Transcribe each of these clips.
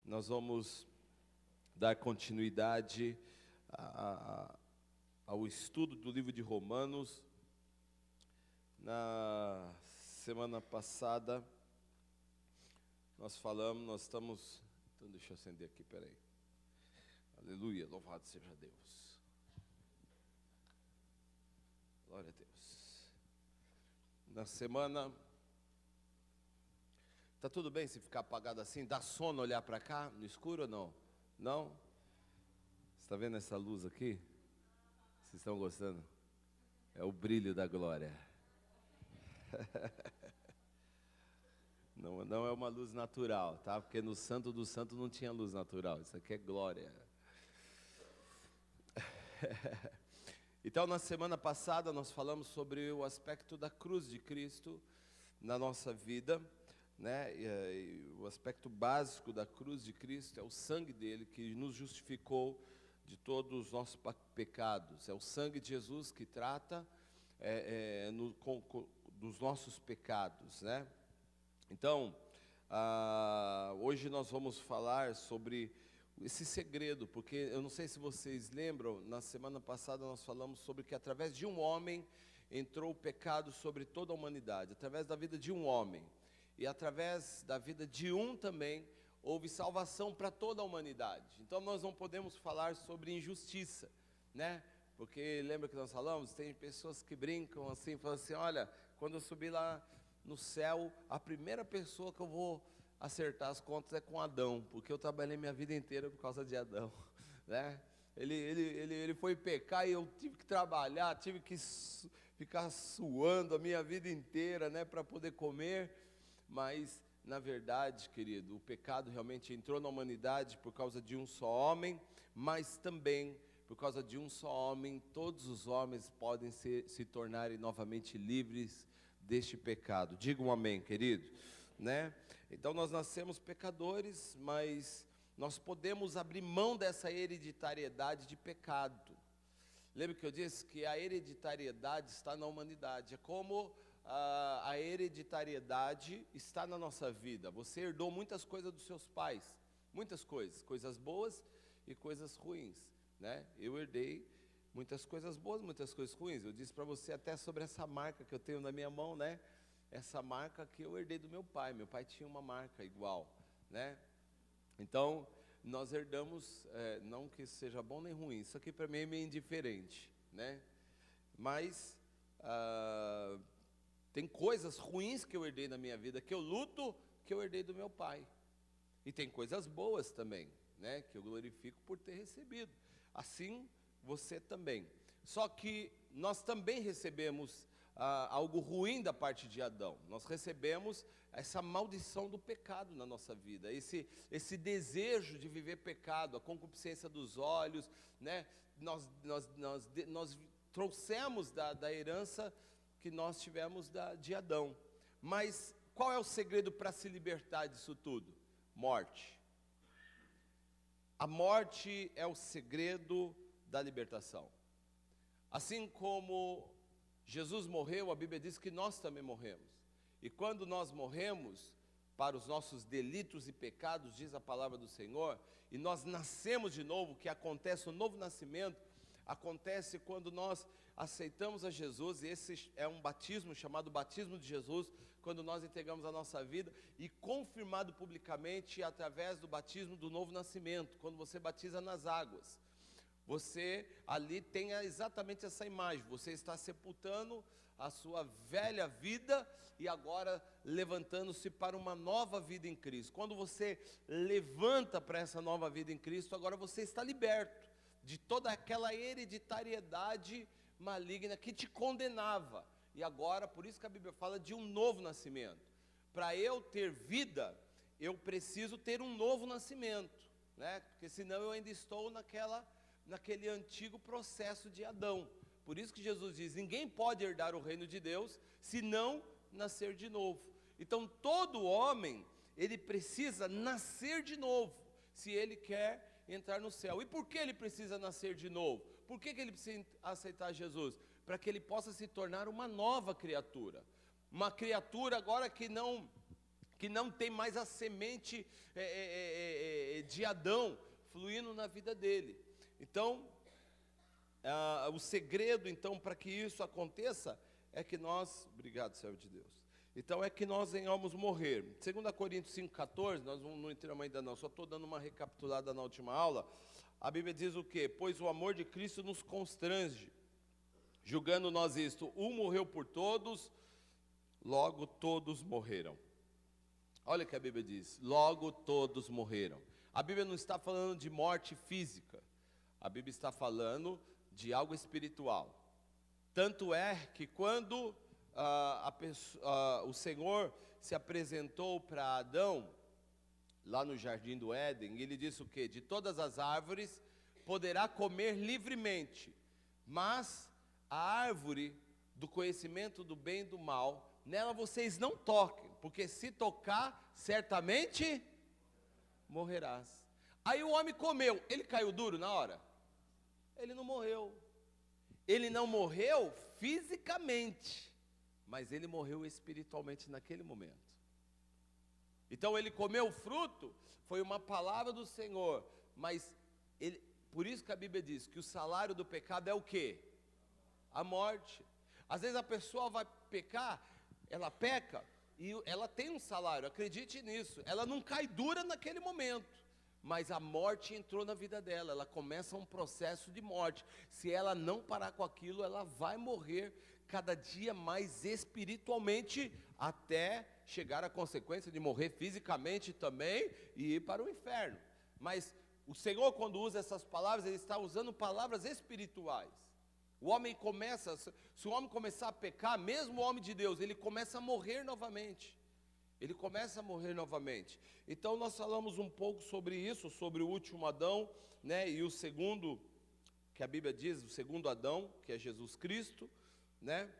Nós vamos dar continuidade ao estudo do livro de Romanos. Na semana passada, nós estamos... Então, deixa eu acender aqui, peraí. Aleluia, louvado seja Deus. Glória a Deus. Na semana... Tá tudo bem se ficar apagado assim? Dá sono olhar para cá, no escuro ou não? Não? Você está vendo essa luz aqui? Vocês estão gostando? É o brilho da glória. Não é uma luz natural, tá? Porque no Santo do Santo não tinha luz natural. Isso aqui é glória. Então, na semana passada, nós falamos sobre o aspecto da cruz de Cristo na nossa vida, né? E o aspecto básico da cruz de Cristo é o sangue dele que nos justificou de todos os nossos pecados. É o sangue de Jesus que trata dos nossos pecados, né? Então, hoje nós vamos falar sobre esse segredo, porque eu não sei se vocês lembram, na semana passada nós falamos sobre que através de um homem entrou o pecado sobre toda a humanidade, através da vida de um homem. E através da vida de um também, houve salvação para toda a humanidade. Então nós não podemos falar sobre injustiça, né? Porque lembra que nós falamos? Tem pessoas que brincam assim, falam assim, olha, quando eu subir lá no céu, a primeira pessoa que eu vou acertar as contas é com Adão, porque eu trabalhei minha vida inteira por causa de Adão, né? Ele foi pecar e eu tive que trabalhar, tive que ficar suando a minha vida inteira, né, para poder comer. Mas, na verdade, querido, o pecado realmente entrou na humanidade por causa de um só homem, mas também, por causa de um só homem, todos os homens podem se tornarem novamente livres deste pecado. Diga um amém, querido, né? Então, nós nascemos pecadores, mas nós podemos abrir mão dessa hereditariedade de pecado. Lembra que eu disse que a hereditariedade está na humanidade, é como... a hereditariedade está na nossa vida. Você herdou muitas coisas dos seus pais, muitas coisas boas e coisas ruins, né? Eu herdei muitas coisas boas, muitas coisas ruins. Eu disse para você até sobre essa marca que eu tenho na minha mão, né? Essa marca que eu herdei do meu pai tinha uma marca igual, né? Então, nós herdamos, não que seja bom nem ruim, isso aqui para mim é meio indiferente, né? Mas... tem coisas ruins que eu herdei na minha vida, que eu luto, que eu herdei do meu pai. E tem coisas boas também, né, que eu glorifico por ter recebido. Assim, você também. Só que nós também recebemos algo ruim da parte de Adão. Nós recebemos essa maldição do pecado na nossa vida. Esse desejo de viver pecado, a concupiscência dos olhos, né? Nós trouxemos da herança que nós tivemos de Adão. Mas qual é o segredo para se libertar disso tudo? Morte. A morte é o segredo da libertação. Assim como Jesus morreu, a Bíblia diz que nós também morremos. E quando nós morremos para os nossos delitos e pecados, diz a palavra do Senhor, e nós nascemos de novo, que acontece o novo nascimento, acontece quando nós aceitamos a Jesus, e esse é um batismo chamado batismo de Jesus, quando nós entregamos a nossa vida, e confirmado publicamente através do batismo do novo nascimento, quando você batiza nas águas. Você ali tem exatamente essa imagem, você está sepultando a sua velha vida e agora levantando-se para uma nova vida em Cristo. Quando você levanta para essa nova vida em Cristo, agora você está liberto de toda aquela hereditariedade maligna que te condenava. E agora, por isso que a Bíblia fala de um novo nascimento. Para eu ter vida, eu preciso ter um novo nascimento, né? Porque senão eu ainda estou naquele antigo processo de Adão. Por isso que Jesus diz, ninguém pode herdar o reino de Deus se não nascer de novo. Então todo homem, ele precisa nascer de novo, se ele quer entrar no céu. E por que ele precisa nascer de novo? Por que ele precisa aceitar Jesus? Para que ele possa se tornar uma nova criatura. Uma criatura agora que não tem mais a semente de Adão fluindo na vida dele. Então, o segredo, então, para que isso aconteça, é que nós, obrigado, servo de Deus, então é que nós venhamos morrer. 2 Coríntios 5,14, nós não entramos ainda não, só estou dando uma recapitulada na última aula. A Bíblia diz o quê? Pois o amor de Cristo nos constrange, julgando nós isto, um morreu por todos, logo todos morreram. Olha o que a Bíblia diz, logo todos morreram. A Bíblia não está falando de morte física, a Bíblia está falando de algo espiritual. Tanto é que quando o Senhor se apresentou para Adão, lá no jardim do Éden, ele disse o quê? De todas as árvores poderá comer livremente, mas a árvore do conhecimento do bem e do mal, nela vocês não toquem, porque se tocar, certamente morrerás. Aí o homem comeu, ele caiu duro na hora? Ele não morreu. Ele não morreu fisicamente, mas ele morreu espiritualmente naquele momento. Então ele comeu o fruto, foi uma palavra do Senhor, mas por isso que a Bíblia diz que o salário do pecado é o quê? A morte. Às vezes a pessoa vai pecar, ela peca e ela tem um salário, acredite nisso, ela não cai dura naquele momento, mas a morte entrou na vida dela, ela começa um processo de morte. Se ela não parar com aquilo, ela vai morrer cada dia mais espiritualmente, até chegar à consequência de morrer fisicamente também e ir para o inferno. Mas o Senhor, quando usa essas palavras, Ele está usando palavras espirituais. O homem começa, se o homem começar a pecar, mesmo o homem de Deus, ele começa a morrer novamente. Ele começa a morrer novamente. Então nós falamos um pouco sobre isso, sobre o último Adão, né? E o segundo, que a Bíblia diz, o segundo Adão, que é Jesus Cristo, né?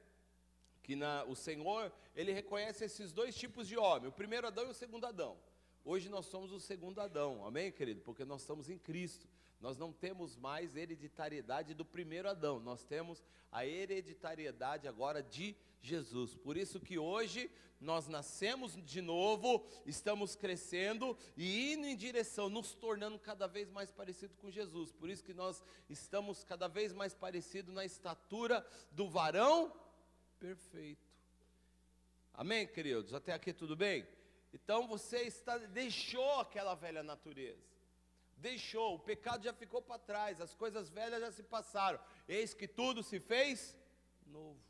Que o Senhor, Ele reconhece esses dois tipos de homem, o primeiro Adão e o segundo Adão. Hoje nós somos o segundo Adão, amém, querido? Porque nós estamos em Cristo. Nós não temos mais hereditariedade do primeiro Adão, nós temos a hereditariedade agora de Jesus. Por isso que hoje nós nascemos de novo, estamos crescendo e indo em direção, nos tornando cada vez mais parecido com Jesus. Por isso que nós estamos cada vez mais parecidos na estatura do varão perfeito. Amém, queridos? Até aqui tudo bem? Então você deixou aquela velha natureza. Deixou, o pecado já ficou para trás, as coisas velhas já se passaram, eis que tudo se fez novo.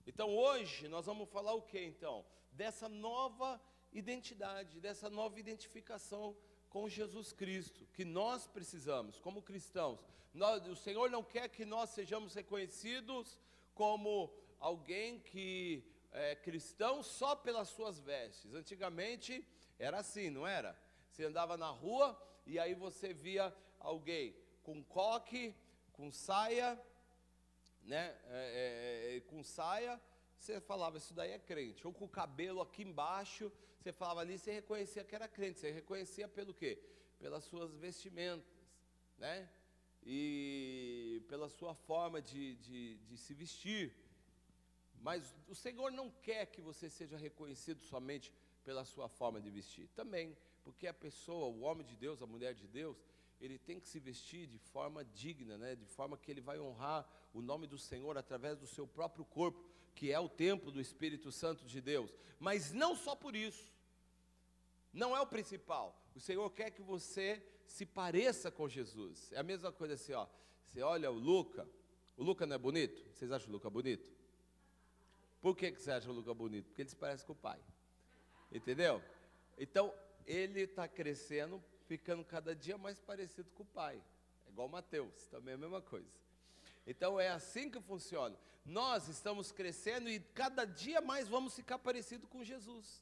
Então hoje nós vamos falar o que então? Dessa nova identidade, dessa nova identificação com Jesus Cristo, que nós precisamos como cristãos. O Senhor não quer que nós sejamos reconhecidos como alguém que é cristão só pelas suas vestes. Antigamente era assim, não era? Você andava na rua e aí você via alguém com coque, com saia, né? Com saia, você falava, isso daí é crente. Ou com o cabelo aqui embaixo, você falava ali, você reconhecia que era crente. Você reconhecia pelo quê? Pelas suas vestimentas, né? E pela sua forma de se vestir. Mas o Senhor não quer que você seja reconhecido somente pela sua forma de vestir. Também, porque a pessoa, o homem de Deus, a mulher de Deus, ele tem que se vestir de forma digna, né? De forma que ele vai honrar o nome do Senhor através do seu próprio corpo, que é o templo do Espírito Santo de Deus. Mas não só por isso, não é o principal. O Senhor quer que você se pareça com Jesus. É a mesma coisa assim, ó. Você olha o Luca não é bonito? Vocês acham o Luca bonito? Por que você acha o Luca bonito? Porque ele se parece com o pai, entendeu? Então, ele está crescendo, ficando cada dia mais parecido com o pai. É igual o Mateus, também é a mesma coisa. Então, é assim que funciona. Nós estamos crescendo e cada dia mais vamos ficar parecido com Jesus.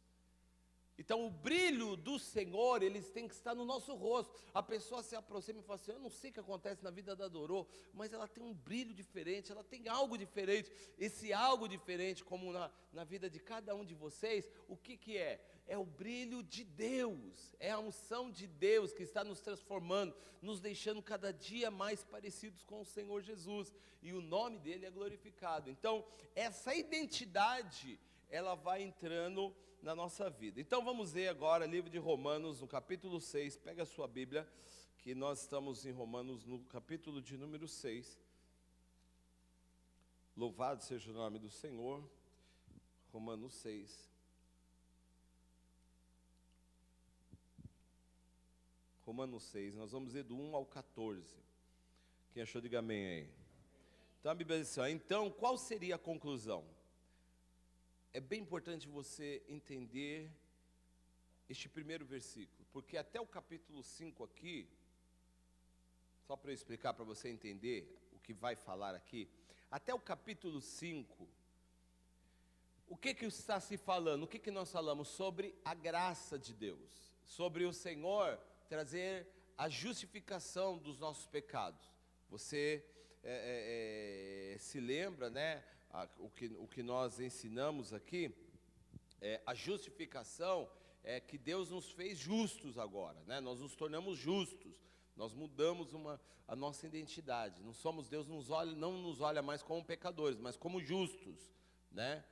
Então, o brilho do Senhor, eles têm que estar no nosso rosto. A pessoa se aproxima e fala assim, eu não sei o que acontece na vida da Dorô, mas ela tem um brilho diferente, ela tem algo diferente. Esse algo diferente, como na vida de cada um de vocês, o que é? É o brilho de Deus, é a unção de Deus que está nos transformando, nos deixando cada dia mais parecidos com o Senhor Jesus. E o nome dele é glorificado. Então, essa identidade ela vai entrando na nossa vida. Então vamos ler agora livro de Romanos, no capítulo 6, pega a sua Bíblia, que nós estamos em Romanos no capítulo de número 6. Louvado seja o nome do Senhor. Romanos 6. Romanos 6, nós vamos ler do 1 ao 14. Quem achou, diga amém aí. Então a Bíblia diz assim, então qual seria a conclusão? É bem importante você entender este primeiro versículo, porque até o capítulo 5 aqui, só para eu explicar para você entender o que vai falar aqui, até o capítulo 5, o que está se falando? O que nós falamos? Sobre a graça de Deus, sobre o Senhor trazer a justificação dos nossos pecados. Você se lembra, né, o que nós ensinamos aqui, a justificação é que Deus nos fez justos agora, né? Nós nos tornamos justos, nós mudamos a nossa identidade, não somos, Deus não nos olha mais como pecadores, mas como justos, né?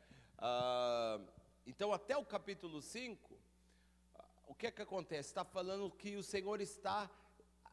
Então até o capítulo 5, o que acontece? Está falando que o Senhor está,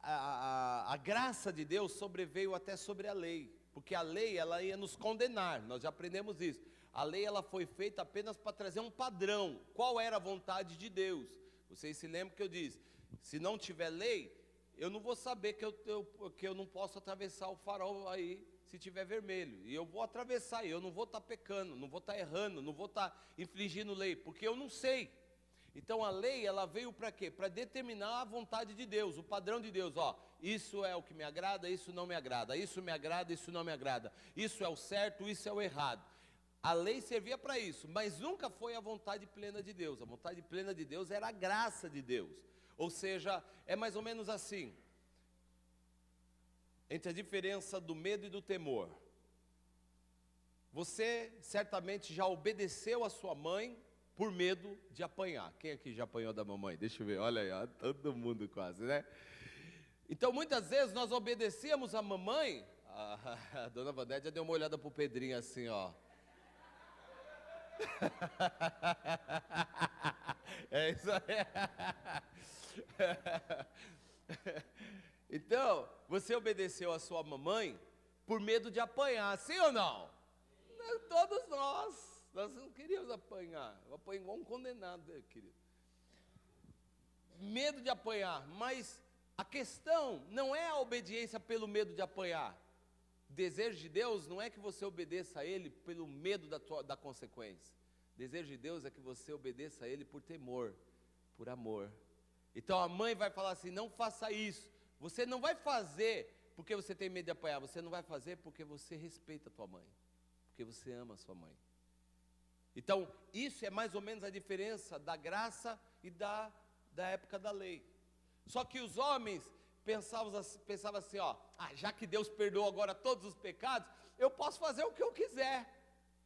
a graça de Deus sobreveio até sobre a lei, porque a lei ela ia nos condenar, nós já aprendemos isso. A lei ela foi feita apenas para trazer um padrão, qual era a vontade de Deus. Vocês se lembram que eu disse, se não tiver lei, eu não vou saber que eu não posso atravessar o farol aí, se tiver vermelho, e eu vou atravessar, e eu não vou estar pecando, não vou estar errando, não vou estar infringindo lei, porque eu não sei. Então a lei, ela veio para quê? Para determinar a vontade de Deus, o padrão de Deus, isso é o que me agrada, isso não me agrada, isso me agrada, isso não me agrada, isso é o certo, isso é o errado. A lei servia para isso, mas nunca foi a vontade plena de Deus. A vontade plena de Deus era a graça de Deus. Ou seja, é mais ou menos assim, entre a diferença do medo e do temor. Você certamente já obedeceu a sua mãe por medo de apanhar. Quem aqui já apanhou da mamãe? Deixa eu ver, olha aí, todo mundo quase, né? Então muitas vezes nós obedecíamos a mamãe, a dona Vandete já deu uma olhada para o Pedrinho assim, É isso aí. Então, você obedeceu a sua mamãe por medo de apanhar, sim ou não? Todos nós não queríamos apanhar. Eu apanhei igual um condenado, querido. Medo de apanhar, mas a questão não é a obediência pelo medo de apanhar. O desejo de Deus não é que você obedeça a Ele pelo medo da consequência. O desejo de Deus é que você obedeça a Ele por temor, por amor. Então a mãe vai falar assim, não faça isso. Você não vai fazer porque você tem medo de apanhar, você não vai fazer porque você respeita a tua mãe, porque você ama a sua mãe. Então, isso é mais ou menos a diferença da graça e da época da lei. Só que os homens pensavam assim, já que Deus perdoou agora todos os pecados, eu posso fazer o que eu quiser.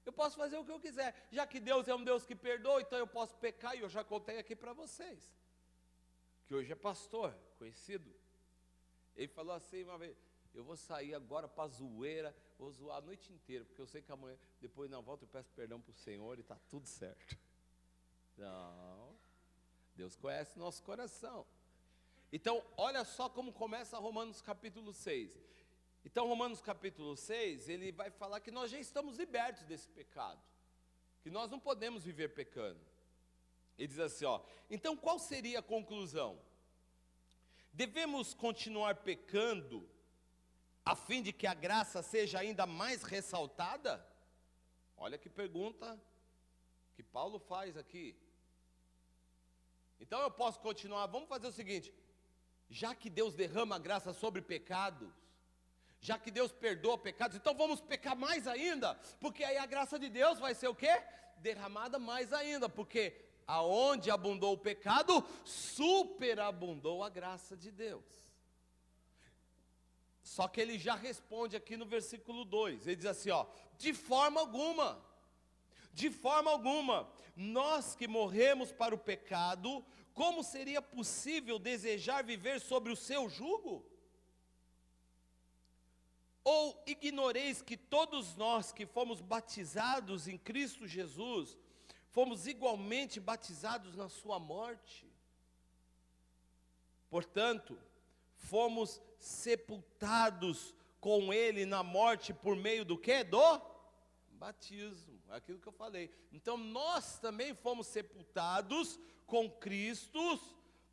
Eu posso fazer o que eu quiser. Já que Deus é um Deus que perdoa, então eu posso pecar, e eu já contei aqui para vocês, que hoje é pastor, conhecido. Ele falou assim uma vez, eu vou sair agora para zoeira, vou zoar a noite inteira, porque eu sei que amanhã, depois na volta eu peço perdão para o Senhor e está tudo certo. Não, Deus conhece nosso coração. Então, olha só como começa Romanos capítulo 6. Então, Romanos capítulo 6, ele vai falar que nós já estamos libertos desse pecado, que nós não podemos viver pecando. Ele diz assim, então qual seria a conclusão? Devemos continuar pecando a fim de que a graça seja ainda mais ressaltada? Olha que pergunta que Paulo faz aqui. Então eu posso continuar, vamos fazer o seguinte, já que Deus derrama graça sobre pecados, já que Deus perdoa pecados, então vamos pecar mais ainda, porque aí a graça de Deus vai ser o quê? Derramada mais ainda, porque aonde abundou o pecado, superabundou a graça de Deus. Só que ele já responde aqui no versículo 2, ele diz assim, de forma alguma, nós que morremos para o pecado, como seria possível desejar viver sobre o seu jugo? Ou ignoreis que todos nós que fomos batizados em Cristo Jesus, fomos igualmente batizados na sua morte. Portanto, fomos sepultados com ele na morte por meio do quê? Do batismo, aquilo que eu falei. Então nós também fomos sepultados com Cristo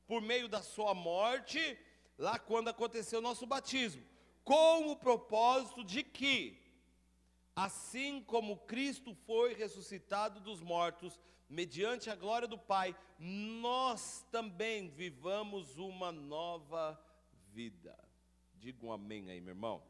por meio da sua morte, lá quando aconteceu o nosso batismo, com o propósito de que, assim como Cristo foi ressuscitado dos mortos, mediante a glória do Pai, nós também vivamos uma nova vida. Diga um amém aí, meu irmão.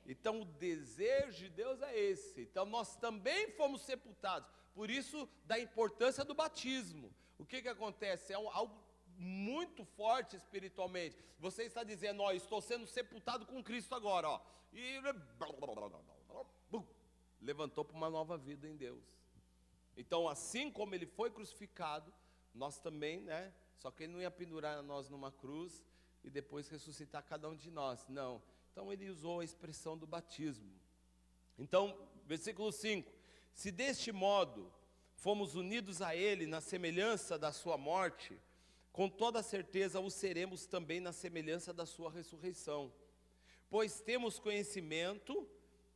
Então o desejo de Deus é esse. Então nós também fomos sepultados. Por isso da importância do batismo. O que acontece? É algo muito forte espiritualmente. Você está dizendo, ó, estou sendo sepultado com Cristo agora, ó. E levantou para uma nova vida em Deus. Então, assim como ele foi crucificado, nós também, né? Só que ele não ia pendurar nós numa cruz e depois ressuscitar cada um de nós. Não. Então ele usou a expressão do batismo. Então, versículo 5. Se deste modo fomos unidos a ele na semelhança da sua morte, com toda certeza o seremos também na semelhança da sua ressurreição. Pois temos conhecimento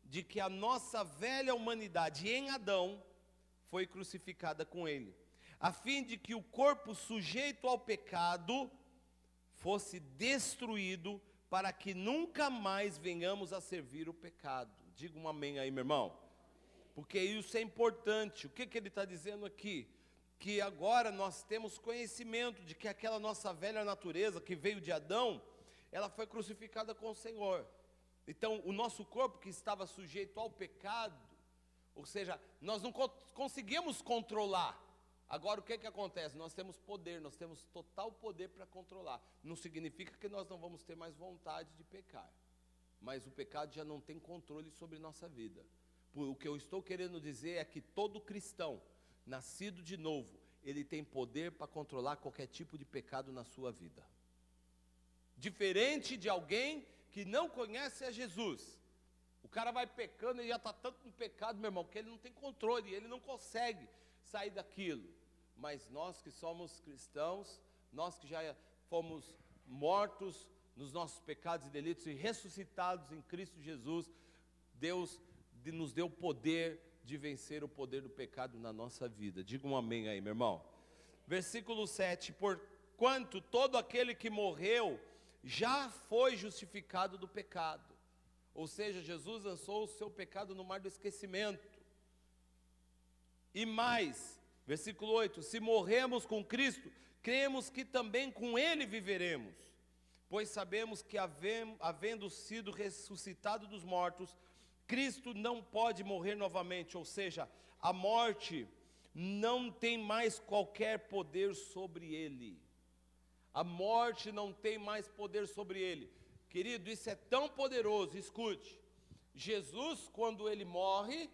de que a nossa velha humanidade em Adão foi crucificada com ele, a fim de que o corpo sujeito ao pecado fosse destruído, para que nunca mais venhamos a servir o pecado. Diga um amém aí, meu irmão. Porque isso é importante. O que ele está dizendo aqui? Que agora nós temos conhecimento de que aquela nossa velha natureza que veio de Adão, ela foi crucificada com o Senhor. Então o nosso corpo que estava sujeito ao pecado, ou seja, nós não conseguimos controlar. Agora o que acontece? Nós temos poder, nós temos total poder para controlar. Não significa que nós não vamos ter mais vontade de pecar, mas o pecado já não tem controle sobre nossa vida. O que eu estou querendo dizer é que todo cristão nascido de novo, ele tem poder para controlar qualquer tipo de pecado na sua vida. Diferente de alguém que não conhece a Jesus. O cara vai pecando e já está tanto no pecado, meu irmão, que ele não tem controle, ele não consegue sair daquilo. Mas nós que somos cristãos, nós que já fomos mortos nos nossos pecados e delitos e ressuscitados em Cristo Jesus, Deus nos deu o poder de vencer o poder do pecado na nossa vida. Diga um amém aí, meu irmão. Versículo 7, porquanto todo aquele que morreu já foi justificado do pecado. Ou seja, Jesus lançou o seu pecado no mar do esquecimento. E mais, versículo 8, se morremos com Cristo, cremos que também com Ele viveremos. Pois sabemos que havendo sido ressuscitado dos mortos, Cristo não pode morrer novamente, ou seja, a morte não tem mais qualquer poder sobre ele. A morte não tem mais poder sobre ele. Querido, isso é tão poderoso, escute. Jesus, quando ele morre,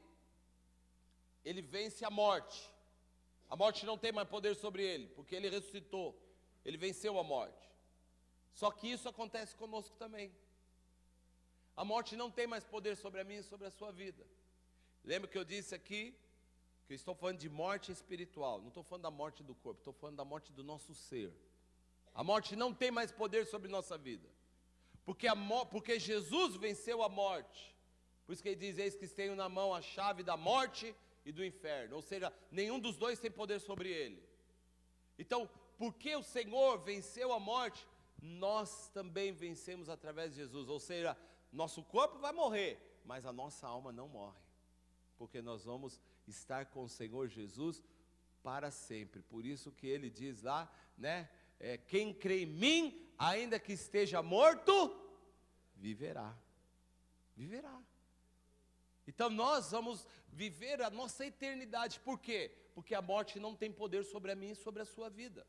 ele vence a morte. A morte não tem mais poder sobre ele, porque ele ressuscitou, ele venceu a morte. Só que isso acontece conosco também. A morte não tem mais poder sobre a minha e sobre a sua vida. Lembra que eu disse aqui, que eu estou falando de morte espiritual, não estou falando da morte do corpo, estou falando da morte do nosso ser. A morte não tem mais poder sobre nossa vida, porque Jesus venceu a morte. Por isso que ele diz, eis que tenho na mão a chave da morte e do inferno, ou seja, nenhum dos dois tem poder sobre ele. Então, porque o Senhor venceu a morte, nós também vencemos através de Jesus, ou seja, nosso corpo vai morrer, mas a nossa alma não morre, porque nós vamos estar com o Senhor Jesus para sempre. Por isso que ele diz lá, né? Quem crê em mim, ainda que esteja morto, viverá. Viverá. Então nós vamos viver a nossa eternidade. Por quê? Porque a morte não tem poder sobre a minha e sobre a sua vida.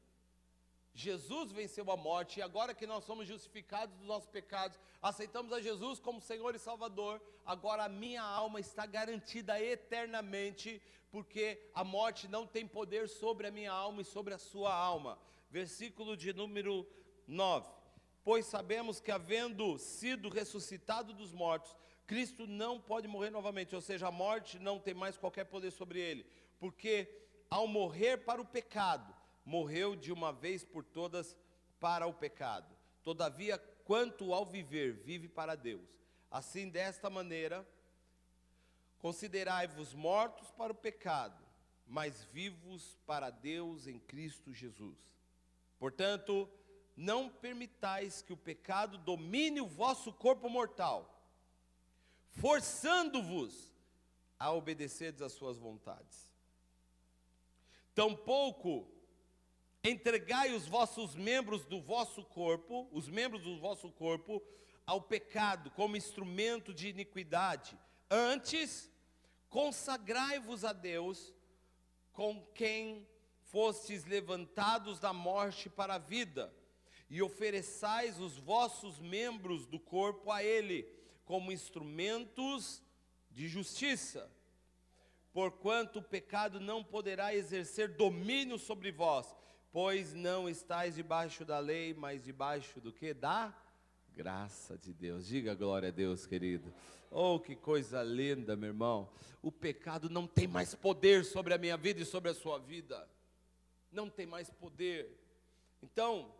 Jesus venceu a morte, e agora que nós somos justificados dos nossos pecados, aceitamos a Jesus como Senhor e Salvador, agora a minha alma está garantida eternamente, porque a morte não tem poder sobre a minha alma e sobre a sua alma. Versículo de número 9, pois sabemos que havendo sido ressuscitado dos mortos, Cristo não pode morrer novamente, ou seja, a morte não tem mais qualquer poder sobre ele, porque ao morrer para o pecado, morreu de uma vez por todas para o pecado. Todavia, quanto ao viver, vive para Deus. Assim, desta maneira, considerai-vos mortos para o pecado, mas vivos para Deus em Cristo Jesus. Portanto, não permitais que o pecado domine o vosso corpo mortal, forçando-vos a obedecerdes às suas vontades. Tampouco entregai os vossos membros do vosso corpo, os membros do vosso corpo, ao pecado como instrumento de iniquidade. Antes, consagrai-vos a Deus, com quem fostes levantados da morte para a vida, e ofereçais os vossos membros do corpo a Ele, como instrumentos de justiça. Porquanto o pecado não poderá exercer domínio sobre vós, pois não estáis debaixo da lei, mas debaixo do quê? Da graça de Deus. Diga glória a Deus, querido. Oh, que coisa linda, meu irmão. O pecado não tem mais poder sobre a minha vida e sobre a sua vida. Não tem mais poder. Então,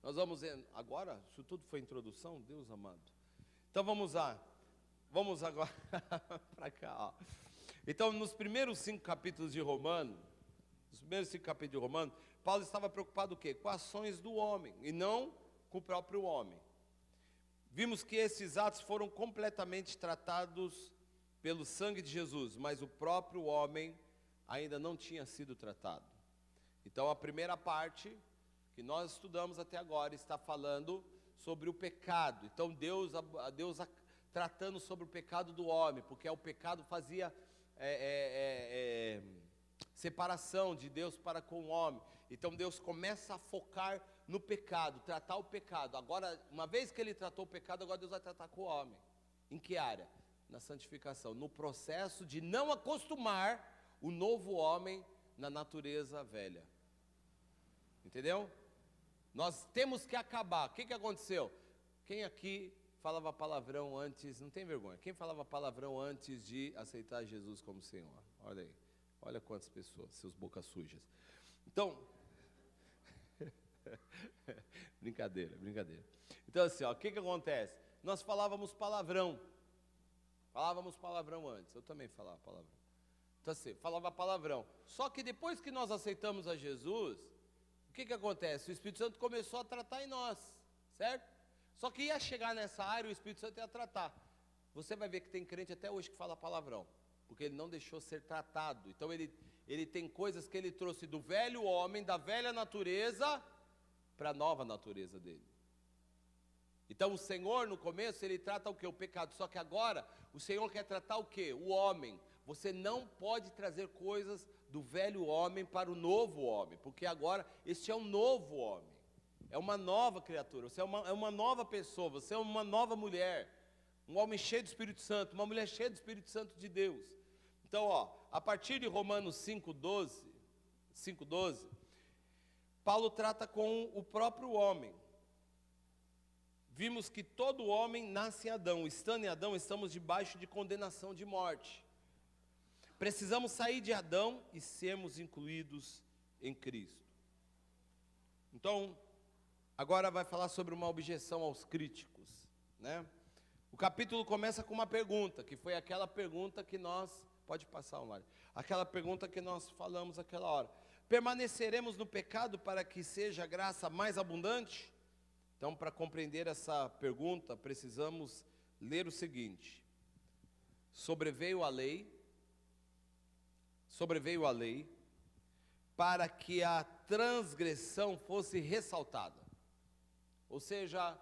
nós vamos agora, isso tudo foi introdução, Deus amado. Então vamos lá. Vamos agora para cá, ó. Então, nos primeiros 5 capítulos de Romanos, Paulo estava preocupado o quê? Com ações do homem, e não com o próprio homem. Vimos que esses atos foram completamente tratados pelo sangue de Jesus, mas o próprio homem ainda não tinha sido tratado. Então, a primeira parte que nós estudamos até agora está falando sobre o pecado. Então, Deus tratando sobre o pecado do homem, porque o pecado fazia separação de Deus para com o homem. Então Deus começa a focar no pecado, tratar o pecado. Agora, uma vez que Ele tratou o pecado, agora Deus vai tratar com o homem. Em que área? Na santificação, no processo de não acostumar o novo homem na natureza velha. Entendeu? Nós temos que acabar. O que aconteceu? Quem aqui falava palavrão antes, não tem vergonha, quem falava palavrão antes de aceitar Jesus como Senhor? Olha aí, olha quantas pessoas, seus bocas sujas. Então, brincadeira. Então assim, ó, o que acontece? Nós falávamos palavrão antes, eu também falava palavrão. Então assim, falava palavrão, só que depois que nós aceitamos a Jesus, o que acontece? O Espírito Santo começou a tratar em nós, certo? Só que ia chegar nessa área, o Espírito Santo ia tratar. Você vai ver que tem crente até hoje que fala palavrão, porque ele não deixou ser tratado. Então ele tem coisas que ele trouxe do velho homem, da velha natureza, para a nova natureza dele. Então o Senhor no começo ele trata o quê? O pecado. Só que agora o Senhor quer tratar o quê? O homem. Você não pode trazer coisas do velho homem para o novo homem, porque agora este é um novo homem. É uma nova criatura, você é uma nova pessoa, você é uma nova mulher, um homem cheio do Espírito Santo, uma mulher cheia do Espírito Santo de Deus. Então, ó, a partir de Romanos 5:12, Paulo trata com o próprio homem. Vimos que todo homem nasce em Adão, estando em Adão, estamos debaixo de condenação de morte. Precisamos sair de Adão e sermos incluídos em Cristo. Então, agora vai falar sobre uma objeção aos críticos, né? O capítulo começa com uma pergunta, que foi aquela pergunta que pode passar online, aquela pergunta que nós falamos aquela hora. Permaneceremos no pecado para que seja a graça mais abundante? Então, para compreender essa pergunta, precisamos ler o seguinte: sobreveio a lei para que a transgressão fosse ressaltada. Ou seja,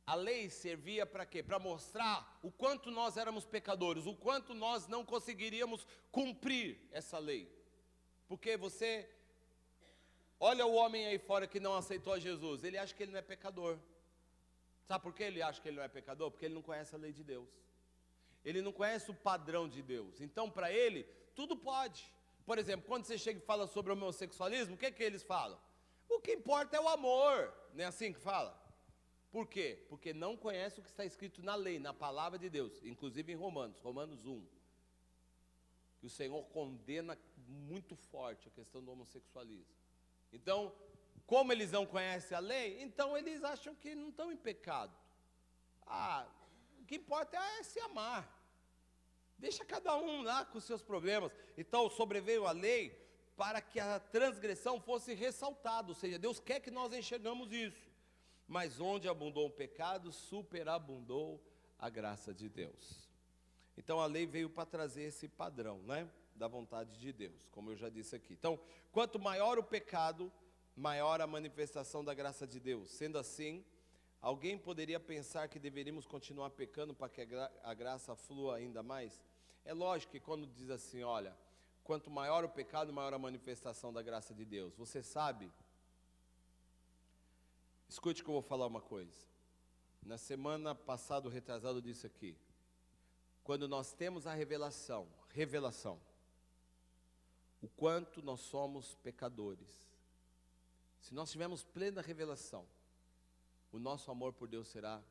a lei servia para quê? Para mostrar o quanto nós éramos pecadores, o quanto nós não conseguiríamos cumprir essa lei. Porque você olha o homem aí fora que não aceitou a Jesus, ele acha que ele não é pecador. Sabe por que ele acha que ele não é pecador? Porque ele não conhece a lei de Deus. Ele não conhece o padrão de Deus. Então, para ele, tudo pode. Por exemplo, quando você chega e fala sobre o homossexualismo, o que eles falam? O que importa é o amor, não é assim que fala? Por quê? Porque não conhece o que está escrito na lei, na palavra de Deus, inclusive em Romanos 1. Que o Senhor condena muito forte a questão do homossexualismo. Então, como eles não conhecem a lei, então eles acham que não estão em pecado. O que importa é se amar. Deixa cada um lá com os seus problemas. Então, sobreveio a lei para que a transgressão fosse ressaltada. Ou seja, Deus quer que nós enxergamos isso. Mas onde abundou o pecado, superabundou a graça de Deus. Então, a lei veio para trazer esse padrão, né, da vontade de Deus, como eu já disse aqui. Então, quanto maior o pecado, maior a manifestação da graça de Deus. Sendo assim, alguém poderia pensar que deveríamos continuar pecando para que a graça flua ainda mais? É lógico que quando diz assim, olha, quanto maior o pecado, maior a manifestação da graça de Deus. Você sabe, escute que eu vou falar uma coisa. Na semana passada, retrasado, eu disse aqui, quando nós temos a revelação, o quanto nós somos pecadores. Se nós tivermos plena revelação, o nosso amor por Deus será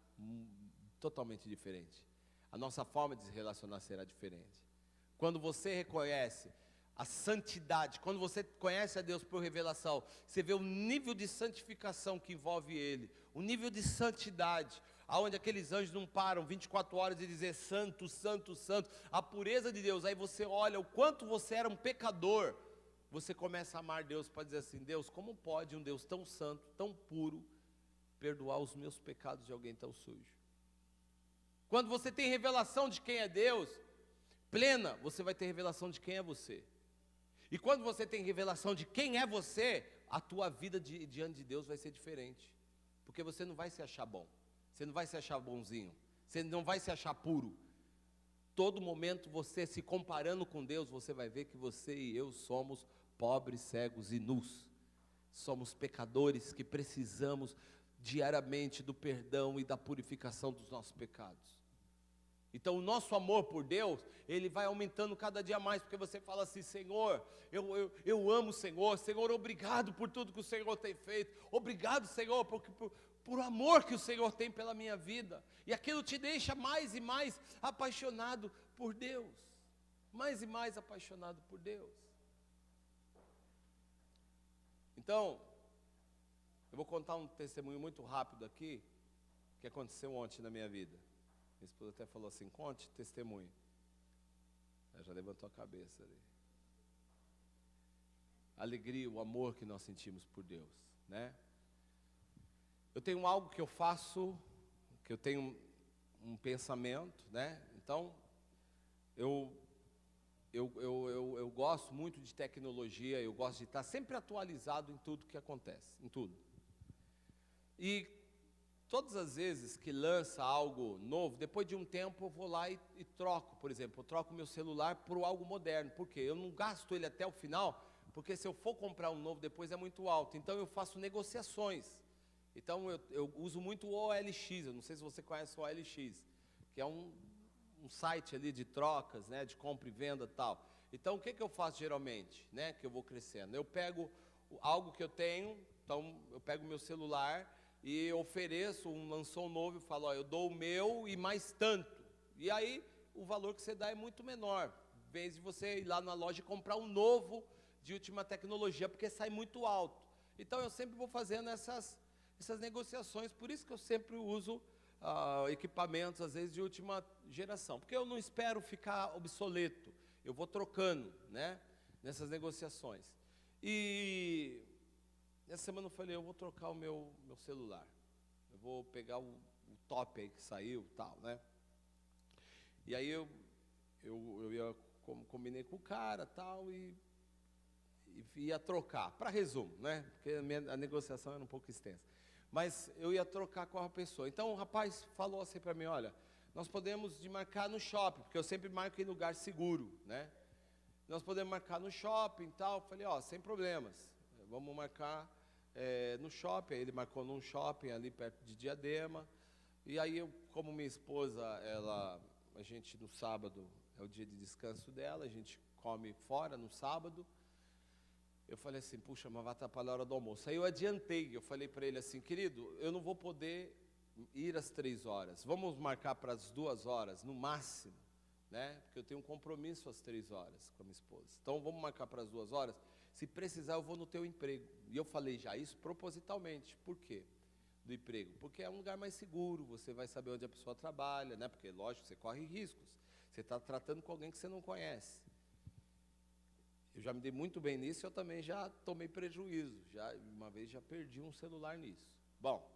totalmente diferente. A nossa forma de se relacionar será diferente. Quando você reconhece a santidade, quando você conhece a Deus por revelação, você vê o nível de santificação que envolve Ele, o nível de santidade, aonde aqueles anjos não param 24 horas de dizer santo, santo, santo, a pureza de Deus. Aí você olha o quanto você era um pecador, você começa a amar Deus para dizer assim, Deus, como pode um Deus tão santo, tão puro, perdoar os meus pecados de alguém tão sujo? Quando você tem revelação de quem é Deus, plena, você vai ter revelação de quem é você. E quando você tem revelação de quem é você, a tua vida diante de Deus vai ser diferente. Porque você não vai se achar bom, você não vai se achar bonzinho, você não vai se achar puro. Todo momento você se comparando com Deus, você vai ver que você e eu somos pobres, cegos e nus. Somos pecadores que precisamos diariamente do perdão e da purificação dos nossos pecados. Então o nosso amor por Deus, ele vai aumentando cada dia mais, porque você fala assim, Senhor, eu amo o Senhor, Senhor, obrigado por tudo que o Senhor tem feito, obrigado, Senhor, por amor que o Senhor tem pela minha vida, e aquilo te deixa mais e mais apaixonado por Deus, mais e mais apaixonado por Deus. Então, eu vou contar um testemunho muito rápido aqui, que aconteceu ontem na minha vida. Minha esposa até falou assim, conte testemunho. Ela já levantou a cabeça ali. A alegria, o amor que nós sentimos por Deus, né? Eu tenho algo que eu faço, que eu tenho um pensamento, né? Então, eu gosto muito de tecnologia, eu gosto de estar sempre atualizado em tudo que acontece, em tudo. E todas as vezes que lança algo novo, depois de um tempo eu vou lá e troco, por exemplo, eu troco meu celular por algo moderno, porque eu não gasto ele até o final, porque se eu for comprar um novo depois é muito alto, então eu faço negociações. Então eu uso muito o OLX, eu não sei se você conhece o OLX, que é um site ali de trocas, né, de compra e venda e tal. Então o que eu faço geralmente, né, que eu vou crescendo? Eu pego algo que eu tenho, então eu pego meu celular e ofereço, lançou um novo e falo, ó, eu dou o meu e mais tanto. E aí o valor que você dá é muito menor, em vez de você ir lá na loja e comprar um novo de última tecnologia, porque sai muito alto. Então eu sempre vou fazendo essas negociações, por isso que eu sempre uso equipamentos, às vezes, de última geração, porque eu não espero ficar obsoleto, eu vou trocando, né, nessas negociações. E essa semana eu falei, eu vou trocar o meu celular, eu vou pegar o top aí que saiu, tal, né, e aí eu combinei com o cara, tal, e ia trocar, para resumo, né, porque a negociação era um pouco extensa. Mas eu ia trocar com a pessoa. Então o rapaz falou assim para mim, olha, nós podemos marcar no shopping, porque eu sempre marco em lugar seguro, né? Nós podemos marcar no shopping e tal. Eu falei, ó, sem problemas, vamos marcar no shopping. Aí ele marcou num shopping ali perto de Diadema. E aí eu, como minha esposa, a gente no sábado é o dia de descanso dela, a gente come fora no sábado. Eu falei assim, puxa, mas vai atrapalhar a hora do almoço. Aí eu adiantei, eu falei para ele assim, querido, eu não vou poder ir às 3 horas, vamos marcar para as 2 horas, no máximo, né? Porque eu tenho um compromisso às 3 horas com a minha esposa. Então vamos marcar para as 2 horas. Se precisar, eu vou no teu emprego. E eu falei já isso propositalmente. Por quê? Do emprego. Porque é um lugar mais seguro, você vai saber onde a pessoa trabalha, né? Porque, lógico, você corre riscos. Você está tratando com alguém que você não conhece. Eu já me dei muito bem nisso, eu também já tomei prejuízo. Uma vez já perdi um celular nisso. Bom,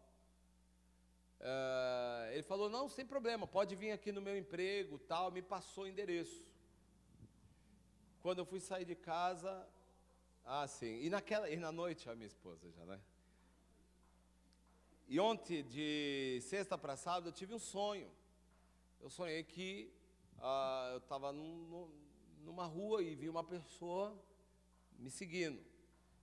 ele falou, não, sem problema, pode vir aqui no meu emprego, tal, me passou o endereço. Quando eu fui sair de casa, sim, e na noite, a minha esposa já, né? E ontem, de sexta para sábado, eu tive um sonho. Eu sonhei que eu estava numa rua e vi uma pessoa me seguindo.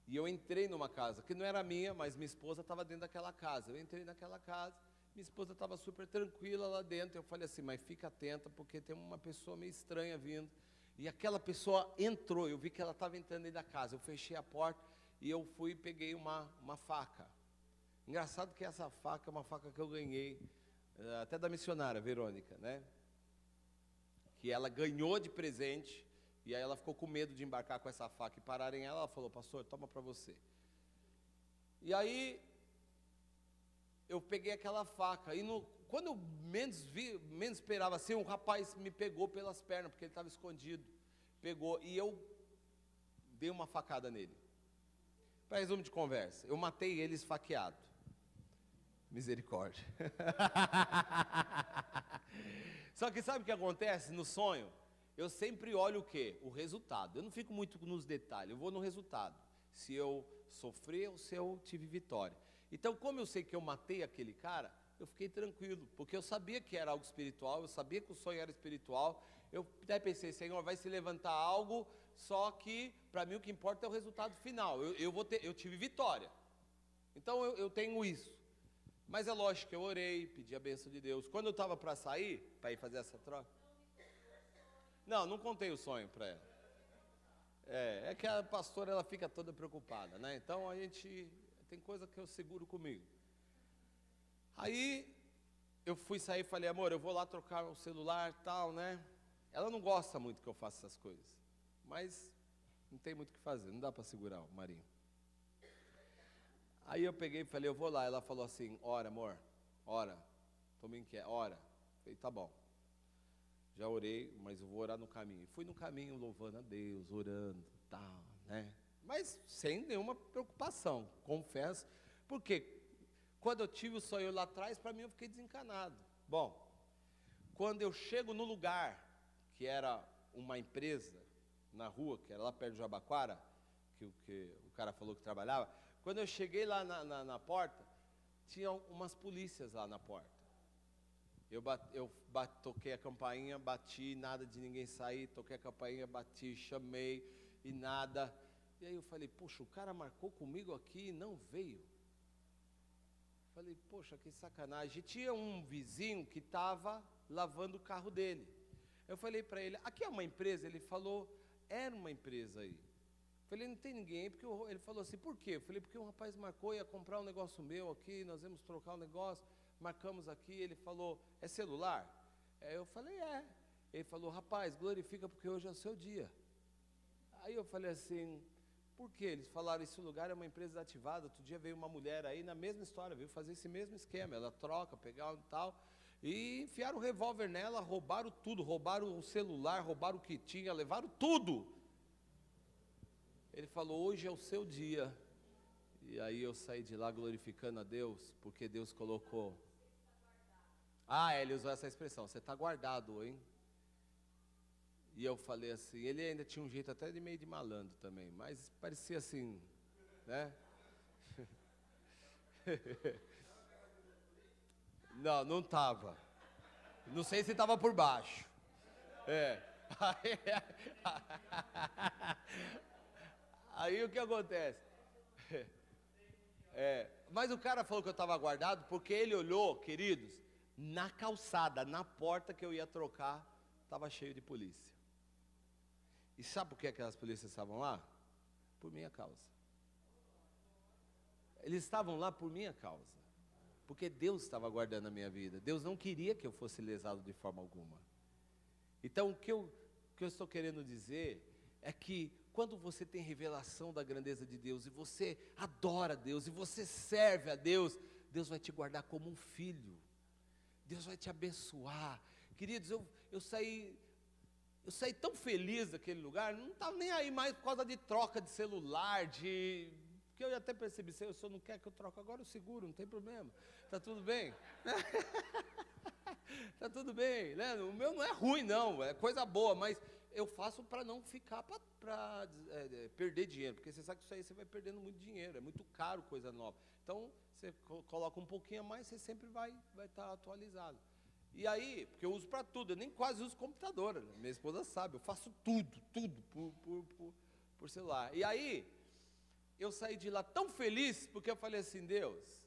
E eu entrei numa casa, que não era minha, mas minha esposa estava dentro daquela casa. Eu entrei naquela casa, minha esposa estava super tranquila lá dentro. Eu falei assim, mas fica atenta, porque tem uma pessoa meio estranha vindo. E aquela pessoa entrou, eu vi que ela estava entrando dentro da casa. Eu fechei a porta e eu fui e peguei uma faca. Engraçado que essa faca é uma faca que eu ganhei, até da missionária, Verônica, né? Que ela ganhou de presente, e aí ela ficou com medo de embarcar com essa faca e pararem ela. Ela falou, pastor, toma para você. E aí, eu peguei aquela faca, e quando eu menos esperava assim, um rapaz me pegou pelas pernas, porque ele estava escondido. Pegou, e eu dei uma facada nele. Para resumo de conversa, eu matei ele esfaqueado. Misericórdia. Só que sabe o que acontece no sonho? Eu sempre olho o quê? O resultado. Eu não fico muito nos detalhes, eu vou no resultado. Se eu sofri ou se eu tive vitória. Então, como eu sei que eu matei aquele cara, eu fiquei tranquilo, porque eu sabia que era algo espiritual, eu sabia que o sonho era espiritual. Eu até pensei, Senhor, vai se levantar algo, só que para mim o que importa é o resultado final. Eu tive vitória. Então eu tenho isso. Mas é lógico que eu orei, pedi a bênção de Deus. Quando eu estava para sair, para ir fazer essa troca... Não contei o sonho para ela. É que a pastora, ela fica toda preocupada, né? Então a gente, tem coisa que eu seguro comigo. Aí, eu fui sair e falei, amor, eu vou lá trocar o celular e tal, né? Ela não gosta muito que eu faça essas coisas. Mas, não tem muito o que fazer, não dá para segurar o Marinho. Aí eu peguei e falei, eu vou lá. Ela falou assim, ora, amor, ora, tô me inquieto, ora. Falei, tá bom. Já orei, mas eu vou orar no caminho. Fui no caminho louvando a Deus, orando, tal, né? Mas sem nenhuma preocupação, confesso. Porque quando eu tive o sonho lá atrás, para mim eu fiquei desencanado. Bom, quando eu chego no lugar, que era uma empresa, na rua, que era lá perto de Jabaquara, que o cara falou que trabalhava, quando eu cheguei lá na porta, tinha umas polícias lá na porta. Eu toquei a campainha, bati, nada de ninguém sair, toquei a campainha, bati, chamei e nada. E aí eu falei, poxa, o cara marcou comigo aqui e não veio. Falei, poxa, que sacanagem. E tinha um vizinho que estava lavando o carro dele. Eu falei para ele, aqui é uma empresa? Ele falou, era uma empresa aí. Falei, não tem ninguém, porque ele falou assim, por quê? Eu falei, porque um rapaz marcou, ia comprar um negócio meu aqui, nós íamos trocar um negócio, marcamos aqui, ele falou, é celular? Eu falei, é. Ele falou, rapaz, glorifica porque hoje é o seu dia. Aí eu falei assim, por quê? Eles falaram, esse lugar é uma empresa ativada, outro dia veio uma mulher aí, na mesma história, veio fazer esse mesmo esquema, ela troca, pegar e tal, e enfiaram o revólver nela, roubaram tudo, roubaram o celular, roubaram o que tinha, levaram tudo. Ele falou, hoje é o seu dia. E aí eu saí de lá glorificando a Deus, porque Deus colocou. Ele usou essa expressão, você está guardado, hein? E eu falei assim, ele ainda tinha um jeito até de meio de malandro também, mas parecia assim, né? Não estava. Não sei se estava por baixo. Aí o que acontece? Mas o cara falou que eu estava guardado porque ele olhou, queridos, na calçada, na porta que eu ia trocar, estava cheio de polícia. E sabe por que aquelas polícias estavam lá? Por minha causa. Eles estavam lá por minha causa. Porque Deus estava guardando a minha vida. Deus não queria que eu fosse lesado de forma alguma. Então, o que eu estou querendo dizer é que quando você tem revelação da grandeza de Deus, e você adora a Deus, e você serve a Deus, Deus vai te guardar como um filho, Deus vai te abençoar. Queridos, eu saí tão feliz daquele lugar, não estava nem aí mais por causa de troca de celular, porque eu até percebi, se o senhor não quer que eu troque agora, eu seguro, não tem problema, está tudo bem. Está tudo bem, né? O meu não é ruim não, é coisa boa, mas eu faço para não ficar, para perder dinheiro, porque você sabe que isso aí você vai perdendo muito dinheiro, é muito caro coisa nova. Então, você coloca um pouquinho a mais, você sempre vai estar atualizado. E aí, porque eu uso para tudo, eu nem quase uso computador, né? Minha esposa sabe, eu faço tudo por celular. E aí, eu saí de lá tão feliz, porque eu falei assim, Deus,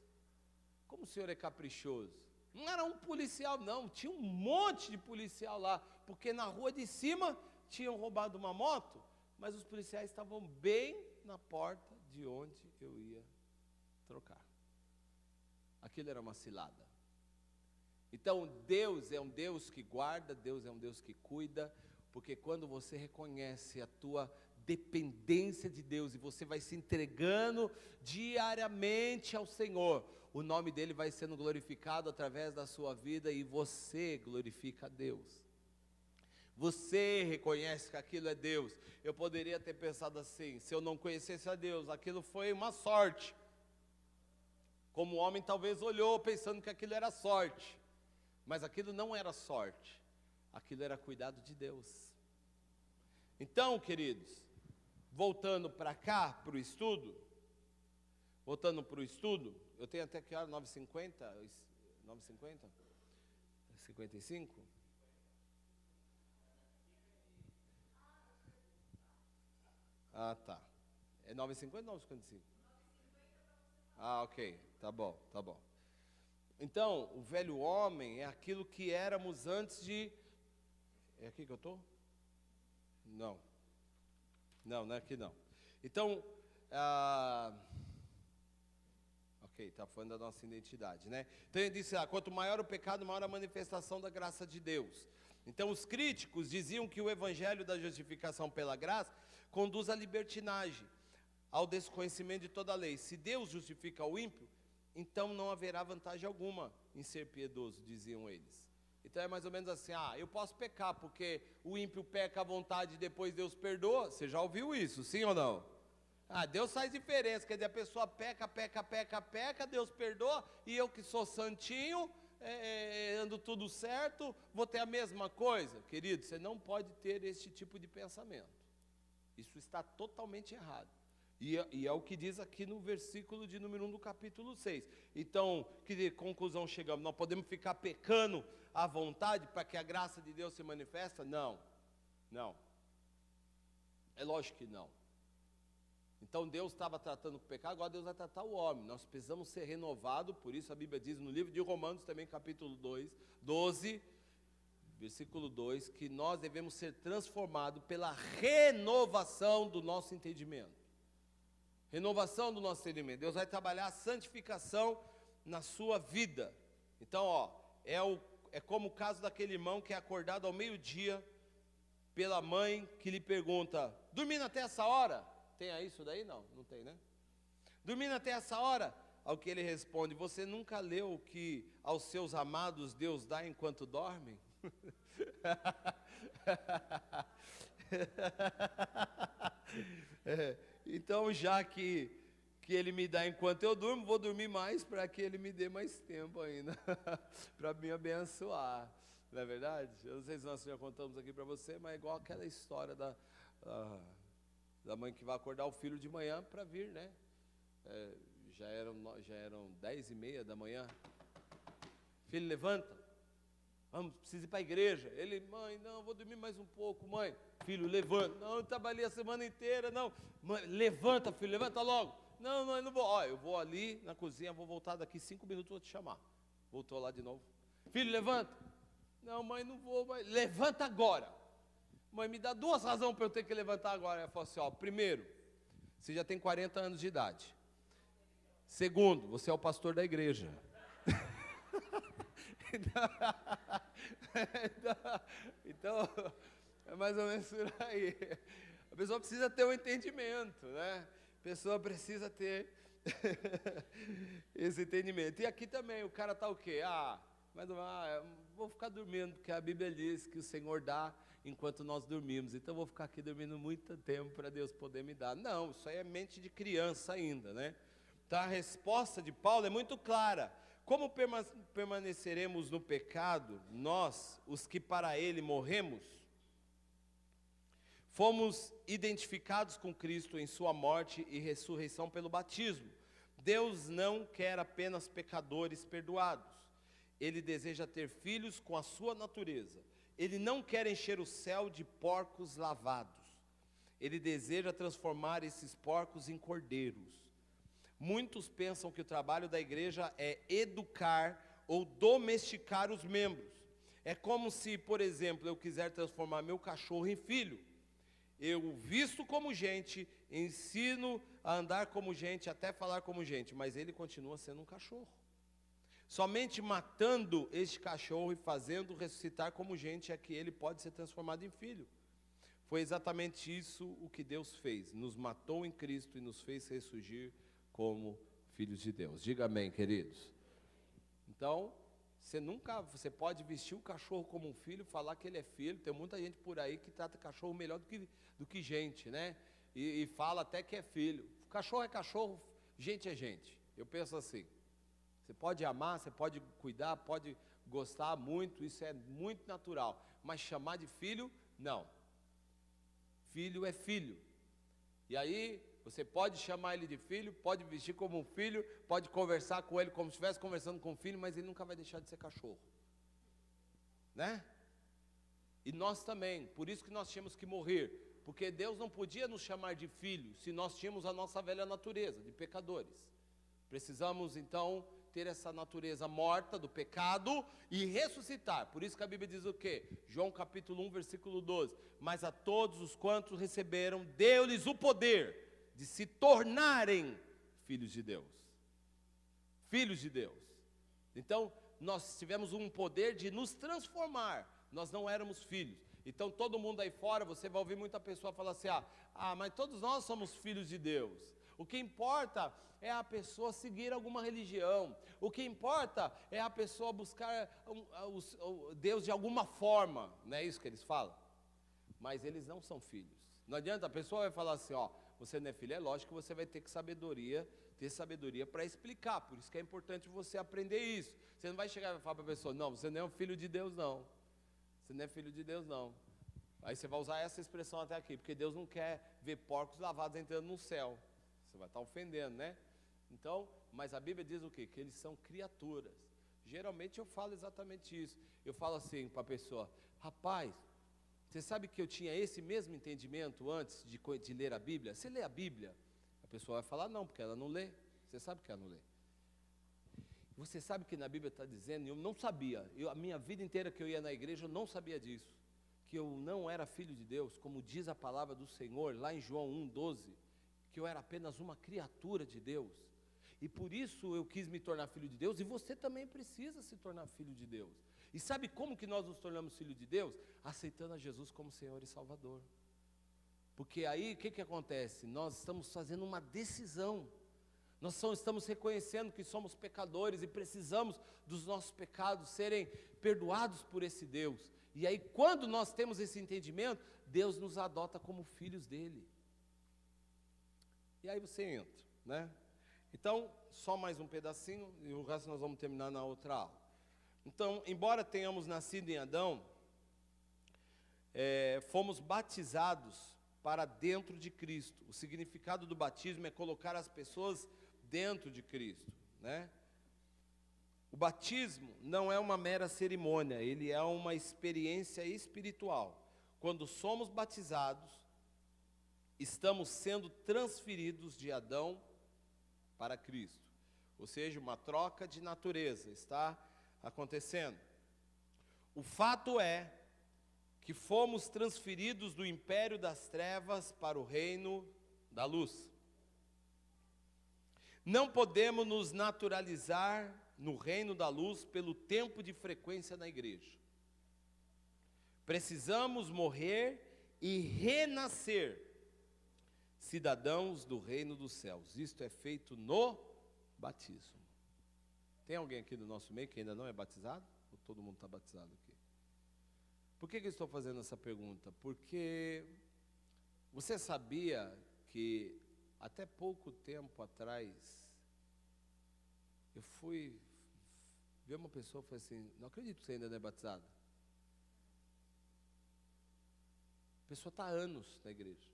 como o Senhor é caprichoso. Não era um policial não, tinha um monte de policial lá, porque na rua de cima tinham roubado uma moto, mas os policiais estavam bem na porta de onde eu ia trocar. Aquilo era uma cilada. Então Deus é um Deus que guarda, Deus é um Deus que cuida, porque quando você reconhece a tua dependência de Deus e você vai se entregando diariamente ao Senhor, o nome dele vai sendo glorificado através da sua vida e você glorifica a Deus. Você reconhece que aquilo é Deus. Eu poderia ter pensado assim, se eu não conhecesse a Deus, aquilo foi uma sorte. Como o homem talvez olhou pensando que aquilo era sorte, mas aquilo não era sorte, aquilo era cuidado de Deus. Então, queridos, voltando para cá, para o estudo, eu tenho até que hora? 9h50? 9h50? 55? Ah, tá. É 9h50 ou 9h55? Ah, ok. Tá bom. Então, o velho homem é aquilo que éramos antes de... É aqui que eu estou? Não, não é aqui não. Então, ok, está falando da nossa identidade, né? Então ele disse, quanto maior o pecado, maior a manifestação da graça de Deus. Então os críticos diziam que o evangelho da justificação pela graça conduz à libertinagem, ao desconhecimento de toda a lei. Se Deus justifica o ímpio, então não haverá vantagem alguma em ser piedoso, diziam eles. Então é mais ou menos assim, eu posso pecar porque o ímpio peca à vontade e depois Deus perdoa. Você já ouviu isso, sim ou não? Deus faz diferença, quer dizer, a pessoa peca, Deus perdoa, e eu que sou santinho, ando tudo certo, vou ter a mesma coisa. Querido, você não pode ter esse tipo de pensamento. Isso está totalmente errado. E é o que diz aqui no versículo de número 1 do capítulo 6. Então, que conclusão chegamos? Nós podemos ficar pecando à vontade para que a graça de Deus se manifesta? Não. É lógico que não. Então Deus estava tratando com o pecado, agora Deus vai tratar o homem. Nós precisamos ser renovados, por isso a Bíblia diz no livro de Romanos também, capítulo 12, versículo 2, que nós devemos ser transformados pela renovação do nosso entendimento. Renovação do nosso entendimento. Deus vai trabalhar a santificação na sua vida. Então, é como o caso daquele irmão que é acordado ao meio-dia pela mãe que lhe pergunta, dormindo até essa hora? Tem isso daí? Não tem, né? Dormindo até essa hora? Ao que ele responde, você nunca leu o que aos seus amados Deus dá enquanto dormem? Então, já que ele me dá enquanto eu durmo, vou dormir mais para que ele me dê mais tempo ainda, para me abençoar, não é verdade? Eu não sei se nós já contamos aqui para você, mas é igual aquela história da mãe que vai acordar o filho de manhã para vir, né? Já eram 10h30 da manhã. Filho, levanta. Vamos, precisa ir para a igreja. Ele, mãe, não, vou dormir mais um pouco, mãe. Filho, levanta. Não, eu trabalhei a semana inteira, não. Mãe, levanta, filho, levanta logo. Não, eu não vou. Eu vou ali na cozinha, vou voltar daqui 5 minutos, vou te chamar. Voltou lá de novo. Filho, levanta. Não, mãe, não vou, mãe. Levanta agora. Mãe, me dá 2 razões para eu ter que levantar agora. Ela falou assim, primeiro, você já tem 40 anos de idade. Segundo, você é o pastor da igreja. Então, é mais ou menos por aí. A pessoa precisa ter um entendimento, né? A pessoa precisa ter esse entendimento. E aqui também, o cara está o quê? Eu vou ficar dormindo, porque a Bíblia diz que o Senhor dá enquanto nós dormimos. Então, eu vou ficar aqui dormindo muito tempo para Deus poder me dar. Não, isso aí é mente de criança ainda, né? Então, a resposta de Paulo é muito clara. Como permaneceremos no pecado, nós, os que para ele morremos? Fomos identificados com Cristo em sua morte e ressurreição pelo batismo. Deus não quer apenas pecadores perdoados. Ele deseja ter filhos com a sua natureza. Ele não quer encher o céu de porcos lavados. Ele deseja transformar esses porcos em cordeiros. Muitos pensam que o trabalho da igreja é educar ou domesticar os membros. É como se, por exemplo, eu quiser transformar meu cachorro em filho. Eu visto como gente, ensino a andar como gente, até falar como gente, mas ele continua sendo um cachorro. Somente matando este cachorro e fazendo ressuscitar como gente é que ele pode ser transformado em filho. Foi exatamente isso o que Deus fez. Nos matou em Cristo e nos fez ressurgir como filhos de Deus. Diga amém, queridos. Então, você pode vestir o cachorro como um filho, falar que ele é filho. Tem muita gente por aí que trata cachorro melhor do que gente, né? E fala até que é filho. Cachorro é cachorro, gente é gente. Eu penso assim. Você pode amar, você pode cuidar, pode gostar muito, isso é muito natural. Mas chamar de filho, não. Filho é filho. E aí, você pode chamar ele de filho, pode vestir como um filho, pode conversar com ele como se estivesse conversando com um filho, mas ele nunca vai deixar de ser cachorro. Né? E nós também, por isso que nós tínhamos que morrer, porque Deus não podia nos chamar de filho, se nós tínhamos a nossa velha natureza, de pecadores. Precisamos, então, ter essa natureza morta do pecado e ressuscitar. Por isso que a Bíblia diz o quê? João capítulo 1, versículo 12. Mas a todos os quantos receberam, deu-lhes o poder de se tornarem filhos de Deus. Filhos de Deus. Então, nós tivemos um poder de nos transformar. Nós não éramos filhos. Então, todo mundo aí fora, você vai ouvir muita pessoa falar assim, mas todos nós somos filhos de Deus. O que importa é a pessoa seguir alguma religião. O que importa é a pessoa buscar Deus de alguma forma. Não é isso que eles falam? Mas eles não são filhos. Não adianta, a pessoa vai falar assim, você não é filho, é lógico que você vai ter ter sabedoria para explicar. Por isso que é importante você aprender isso. Você não vai chegar e falar para a pessoa, não, você não é um filho de Deus, não. Você não é filho de Deus, não. Aí você vai usar essa expressão até aqui, porque Deus não quer ver porcos lavados entrando no céu. Você vai estar ofendendo, né? Então, mas a Bíblia diz o quê? Que eles são criaturas. Geralmente eu falo exatamente isso. Eu falo assim para a pessoa, rapaz, você sabe que eu tinha esse mesmo entendimento antes de ler a Bíblia? Você lê a Bíblia? A pessoa vai falar, não, porque ela não lê. Você sabe que ela não lê. Você sabe que na Bíblia está dizendo, eu não sabia, a minha vida inteira que eu ia na igreja, eu não sabia disso, que eu não era filho de Deus, como diz a palavra do Senhor, lá em João 1,12, que eu era apenas uma criatura de Deus, e por isso eu quis me tornar filho de Deus, e você também precisa se tornar filho de Deus. E sabe como que nós nos tornamos filho de Deus? Aceitando a Jesus como Senhor e Salvador. Porque aí, o que acontece? Nós estamos fazendo uma decisão. Nós estamos reconhecendo que somos pecadores e precisamos dos nossos pecados serem perdoados por esse Deus. E aí, quando nós temos esse entendimento, Deus nos adota como filhos dele. E aí você entra, né? Então, só mais um pedacinho e o resto nós vamos terminar na outra aula. Então, embora tenhamos nascido em Adão, fomos batizados para dentro de Cristo. O significado do batismo é colocar as pessoas dentro de Cristo, né? O batismo não é uma mera cerimônia, ele é uma experiência espiritual. Quando somos batizados, estamos sendo transferidos de Adão para Cristo. Ou seja, uma troca de natureza está acontecendo. O fato é que fomos transferidos do império das trevas para o reino da luz. Não podemos nos naturalizar no reino da luz pelo tempo de frequência na igreja. Precisamos morrer e renascer, cidadãos do reino dos céus. Isto é feito no batismo. Tem alguém aqui do nosso meio que ainda não é batizado? Ou todo mundo está batizado aqui? Por que eu estou fazendo essa pergunta? Porque você sabia que até pouco tempo atrás, eu fui ver uma pessoa e falei assim, não acredito que você ainda não é batizado. A pessoa está há anos na igreja.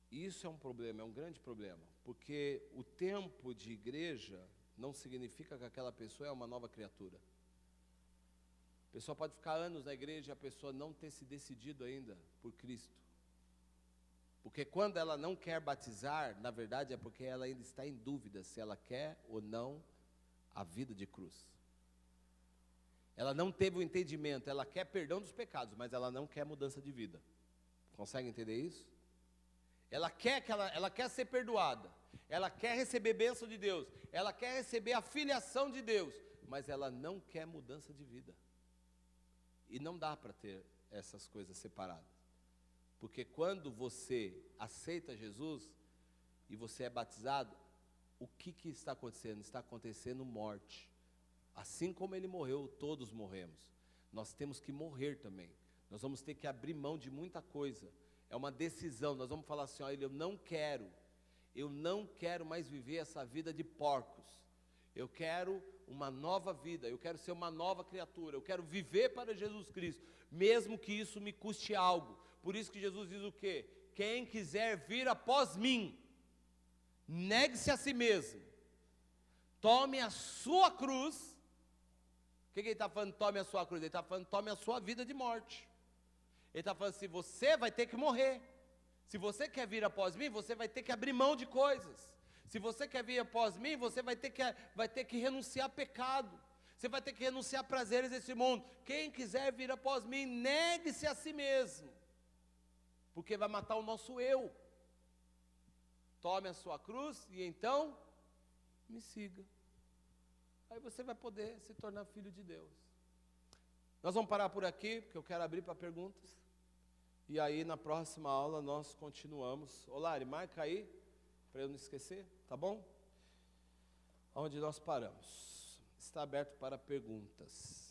E isso é um problema, é um grande problema, porque o tempo de igreja não significa que aquela pessoa é uma nova criatura. A pessoa pode ficar anos na igreja e a pessoa não ter se decidido ainda por Cristo. Porque quando ela não quer batizar, na verdade é porque ela ainda está em dúvida se ela quer ou não a vida de cruz. Ela não teve o entendimento, ela quer perdão dos pecados, mas ela não quer mudança de vida. Consegue entender isso? Ela quer ser perdoada, ela quer receber bênção de Deus, ela quer receber a filiação de Deus, mas ela não quer mudança de vida. E não dá para ter essas coisas separadas. Porque quando você aceita Jesus e você é batizado, o que está acontecendo? Está acontecendo morte. Assim como ele morreu, todos morremos. Nós temos que morrer também. Nós vamos ter que abrir mão de muita coisa. É uma decisão. Nós vamos falar assim, olha, eu não quero mais viver essa vida de porcos. Eu quero uma nova vida, eu quero ser uma nova criatura, eu quero viver para Jesus Cristo, mesmo que isso me custe algo. Por isso que Jesus diz o quê? Quem quiser vir após mim, negue-se a si mesmo, tome a sua cruz. O que ele está falando, tome a sua cruz? Ele está falando, tome a sua vida de morte. Ele está falando assim, você vai ter que morrer. Se você quer vir após mim, você vai ter que abrir mão de coisas. Se você quer vir após mim, você vai ter que renunciar a pecado. Você vai ter que renunciar a prazeres desse mundo. Quem quiser vir após mim, negue-se a si mesmo. Porque vai matar o nosso eu. Tome a sua cruz e então me siga. Aí você vai poder se tornar filho de Deus. Nós vamos parar por aqui, porque eu quero abrir para perguntas. E aí na próxima aula nós continuamos. Ô Lari, marca aí, para eu não esquecer, tá bom? Onde nós paramos. Está aberto para perguntas.